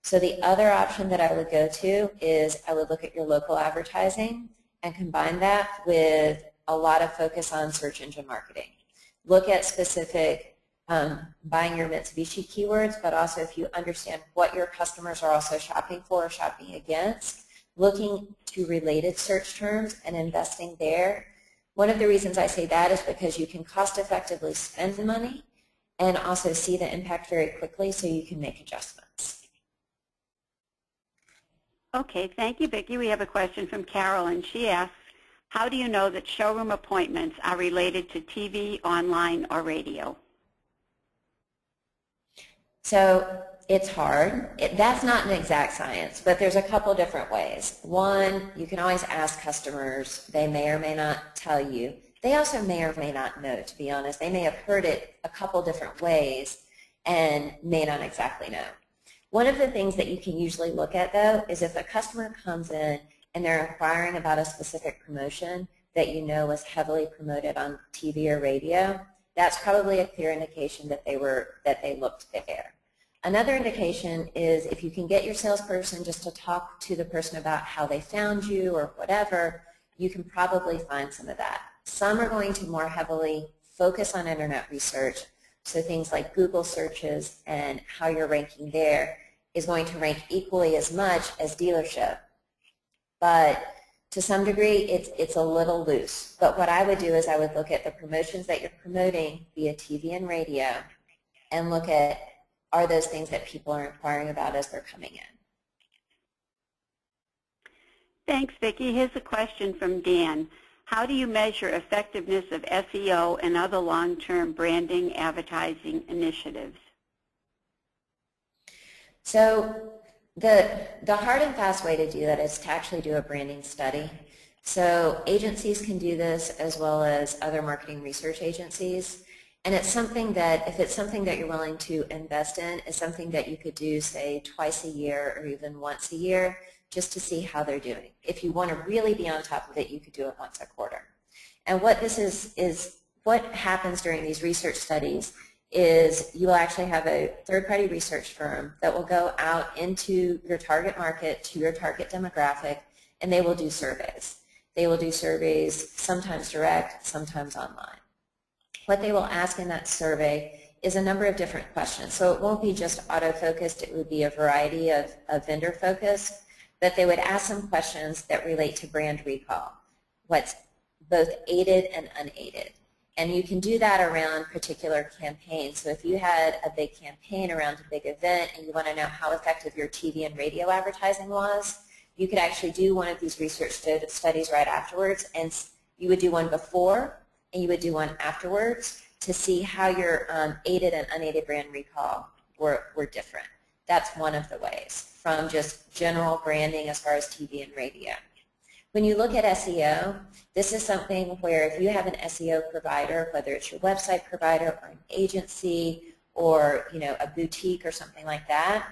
So the other option that I would go to is I would look at your local advertising and combine that with a lot of focus on search engine marketing. Look at specific buying your Mitsubishi keywords, but also if you understand what your customers are also shopping for or shopping against, looking to related search terms and investing there. One of the reasons I say that is because you can cost effectively spend the money and also see the impact very quickly so you can make adjustments. Okay, thank you, Vickie. We have a question from Carol, and she asks, how do you know that showroom appointments are related to TV, online, or radio? So it's hard. That's not an exact science, but there's a couple different ways. One, you can always ask customers. They may or may not tell you. They also may or may not know, to be honest. They may have heard it a couple different ways and may not exactly know. One of the things that you can usually look at, though, is if a customer comes in and they're inquiring about a specific promotion that you know was heavily promoted on TV or radio, that's probably a clear indication that they looked there. Another indication is if you can get your salesperson just to talk to the person about how they found you or whatever, you can probably find some of that. Some are going to more heavily focus on internet research, so things like Google searches and how you're ranking there is going to rank equally as much as dealership. But to some degree, it's a little loose. But what I would do is I would look at the promotions that you're promoting via TV and radio and look at, are those things that people are inquiring about as they're coming in. Thanks, Vicki. Here's a question from Dan. How do you measure effectiveness of SEO and other long-term branding advertising initiatives? So the hard and fast way to do that is to actually do a branding study. So agencies can do this as well as other marketing research agencies. And it's something that, if it's something that you're willing to invest in, it's something that you could do, say, twice a year or even once a year just to see how they're doing. If you want to really be on top of it, you could do it once a quarter. And what this is what happens during these research studies is you will actually have a third-party research firm that will go out into your target market, to your target demographic, and they will do surveys. They will do surveys sometimes direct, sometimes online. What they will ask in that survey is a number of different questions. So it won't be just auto-focused, it would be a variety of vendor-focused, but they would ask some questions that relate to brand recall, what's both aided and unaided. And you can do that around particular campaigns. So if you had a big campaign around a big event and you want to know how effective your TV and radio advertising was, you could actually do one of these research studies right afterwards, and you would do one before and you would do one afterwards to see how your aided and unaided brand recall were different. That's one of the ways, from just general branding as far as TV and radio. When you look at SEO, this is something where if you have an SEO provider, whether it's your website provider or an agency or a boutique or something like that,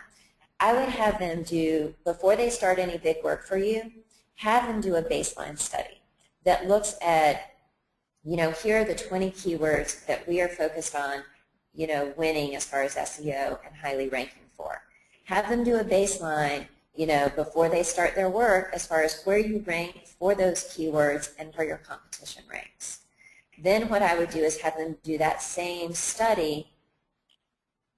I would have them do, before they start any big work for you, have them do a baseline study that looks at, here are the 20 keywords that we are focused on, winning as far as SEO and highly ranking for. Have them do a baseline, before they start their work as far as where you rank for those keywords and where your competition ranks. Then what I would do is have them do that same study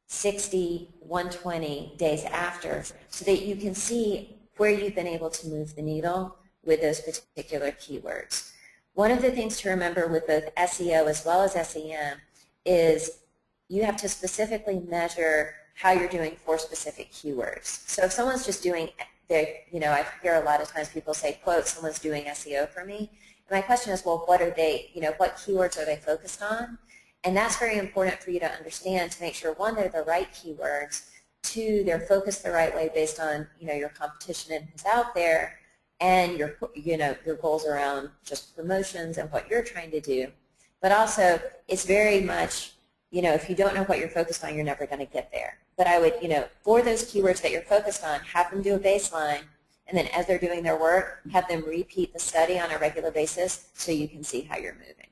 60, 120 days after so that you can see where you've been able to move the needle with those particular keywords. One of the things to remember with both SEO as well as SEM is you have to specifically measure how you're doing for specific keywords. So if someone's just doing, I hear a lot of times people say, quote, someone's doing SEO for me. And my question is, well, what are they, what keywords are they focused on? And that's very important for you to understand to make sure, one, they're the right keywords, two, they're focused the right way based on, your competition and who's out there, and your goals around just promotions and what you're trying to do. But also, it's very much, if you don't know what you're focused on, you're never going to get there. But I would, for those keywords that you're focused on, have them do a baseline, and then as they're doing their work, have them repeat the study on a regular basis so you can see how you're moving.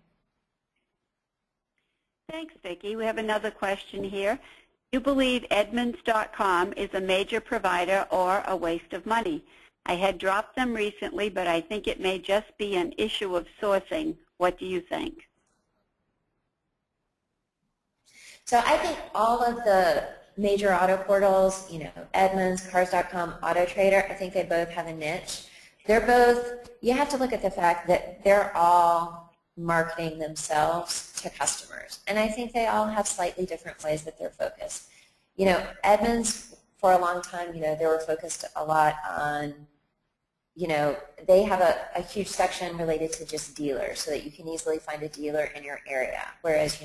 Thanks, Vicki. We have another question here. Do you believe Edmunds.com is a major provider or a waste of money? I had dropped them recently, but I think it may just be an issue of sourcing. What do you think? So I think all of the major auto portals, Edmunds, Cars.com, Auto Trader, I think they both have a niche. They're both, you have to look at the fact that they're all marketing themselves to customers. And I think they all have slightly different ways that they're focused. Edmunds, for a long time, they were focused a lot on, they have a huge section related to just dealers so that you can easily find a dealer in your area. Whereas,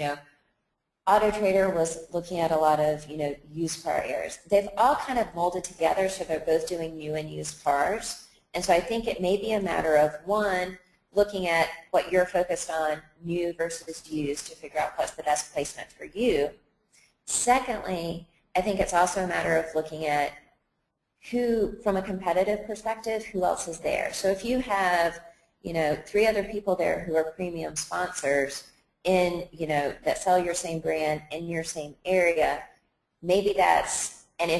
Auto Trader was looking at a lot of, used car areas. They've all kind of molded together, so they're both doing new and used cars. And so I think it may be a matter of, one, looking at what you're focused on, new versus used, to figure out what's the best placement for you. Secondly, I think it's also a matter of looking at who, from a competitive perspective, who else is there. So if you have, 3 other people there who are premium sponsors in, that sell your same brand in your same area, maybe that's, and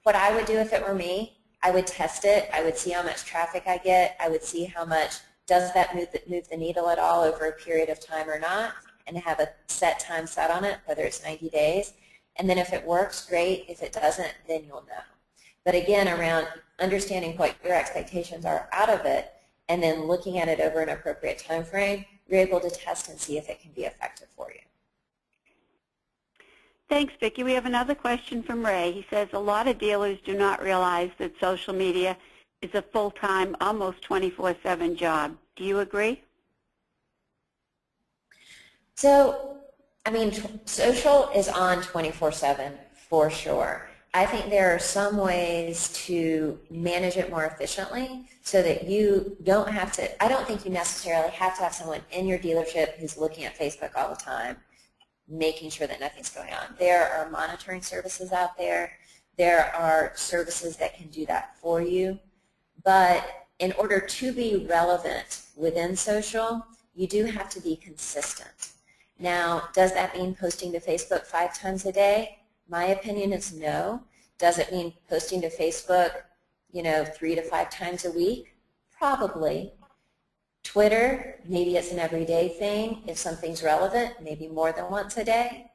what I would do if it were me, I would test it. I would see how much traffic I get. I would see how much, does that move the needle at all over a period of time or not, and have a set time set on it, whether it's 90 days. And then if it works, great. If it doesn't, then you'll know. But again, around understanding what your expectations are out of it, and then looking at it over an appropriate time frame, you're able to test and see if it can be effective for you. Thanks, Vicki. We have another question from Ray. He says, a lot of dealers do not realize that social media is a full-time, almost 24/7 job. Do you agree? So, social is on 24/7 for sure. I think there are some ways to manage it more efficiently so that you don't have to, I don't think you necessarily have to have someone in your dealership who's looking at Facebook all the time, making sure that nothing's going on. There are monitoring services out there. There are services that can do that for you. But in order to be relevant within social, you do have to be consistent. Now, does that mean posting to Facebook 5 times a day? My opinion is no. Does it mean posting to Facebook, 3 to 5 times a week? Probably. Twitter, maybe it's an everyday thing. If something's relevant, maybe more than once a day.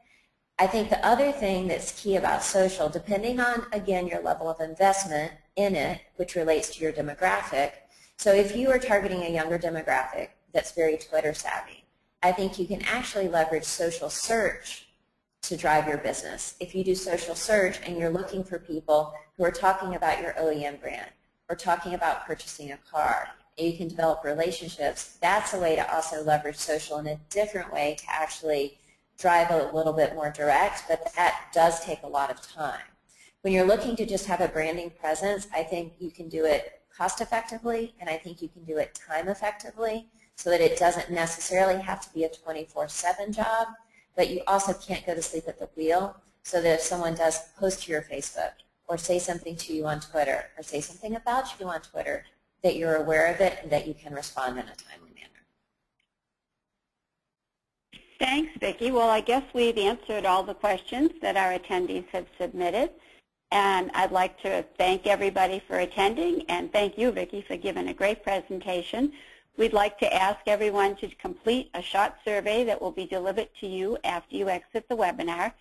I think the other thing that's key about social, depending on, again, your level of investment in it, which relates to your demographic. So if you are targeting a younger demographic that's very Twitter savvy, I think you can actually leverage social search to drive your business. If you do social search and you're looking for people who are talking about your OEM brand or talking about purchasing a car, and you can develop relationships, that's a way to also leverage social in a different way to actually drive a little bit more direct, but that does take a lot of time. When you're looking to just have a branding presence, I think you can do it cost effectively, and I think you can do it time effectively so that it doesn't necessarily have to be a 24/7 job, but you also can't go to sleep at the wheel, so that if someone does post to your Facebook or say something to you on Twitter or say something about you on Twitter, that you're aware of it and that you can respond in a timely manner. Thanks, Vicki. Well, I guess we've answered all the questions that our attendees have submitted, and I'd like to thank everybody for attending, and thank you, Vicki, for giving a great presentation. We'd like to ask everyone to complete a short survey that will be delivered to you after you exit the webinar.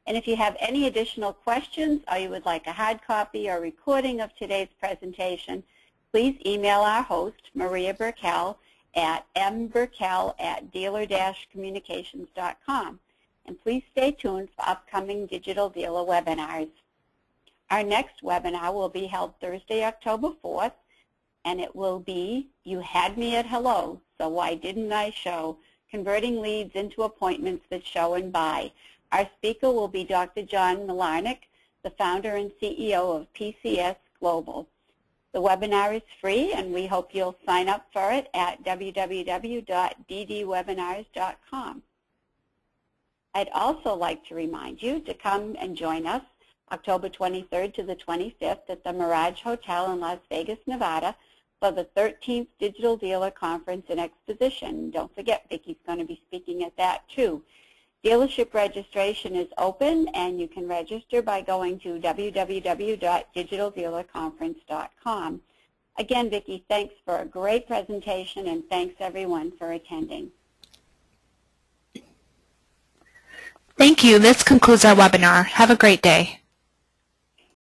And if you have any additional questions or you would like a hard copy or recording of today's presentation, please email our host, Maria Burkell, at mburkell@dealer-communications.com. And please stay tuned for upcoming Digital Dealer webinars. Our next webinar will be held Thursday, October 4th. And it will be, You Had Me at Hello, So Why Didn't I Show? Converting Leads into Appointments That Show and Buy. Our speaker will be Dr. John Milarnik, the founder and CEO of PCS Global. The webinar is free, and we hope you'll sign up for it at www.ddwebinars.com. I'd also like to remind you to come and join us October 23rd to the 25th at the Mirage Hotel in Las Vegas, Nevada, for the 13th Digital Dealer Conference and Exposition. Don't forget, Vicki's going to be speaking at that too. Dealership registration is open, and you can register by going to www.digitaldealerconference.com. Again, Vicki, thanks for a great presentation, and thanks everyone for attending. Thank you. This concludes our webinar. Have a great day.